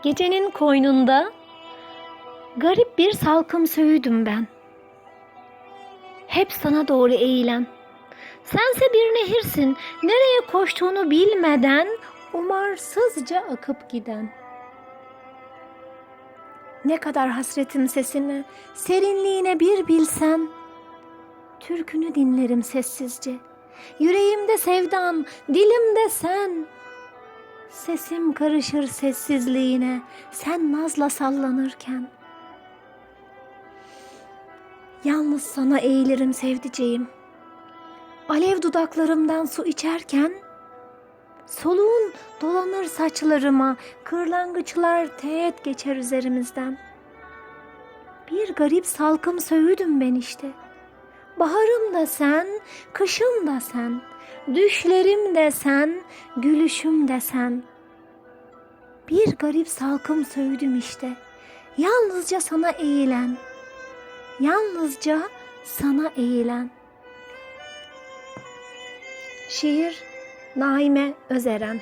Gecenin koynunda garip bir salkım söğüdüm ben. Hep sana doğru eğilen. Sense bir nehirsin, nereye koştuğunu bilmeden umarsızca akıp giden. Ne kadar hasretim sesine, serinliğine bir bilsen. Türkünü dinlerim sessizce. Yüreğimde sevdan, dilimde sen. Sesim karışır sessizliğine, sen nazla sallanırken. Yalnız sana eğilirim sevdiceğim. Alev dudaklarımdan su içerken, soluğun dolanır saçlarıma, kırlangıçlar teğet geçer üzerimizden. Bir garip salkım söğüdüm ben işte. Baharım da sen, kışım da sen, düşlerim de sen, gülüşüm de sen. Bir garip salkım söğüdüm işte, yalnızca sana eğilen, yalnızca sana eğilen. Şiir Naime Özeren.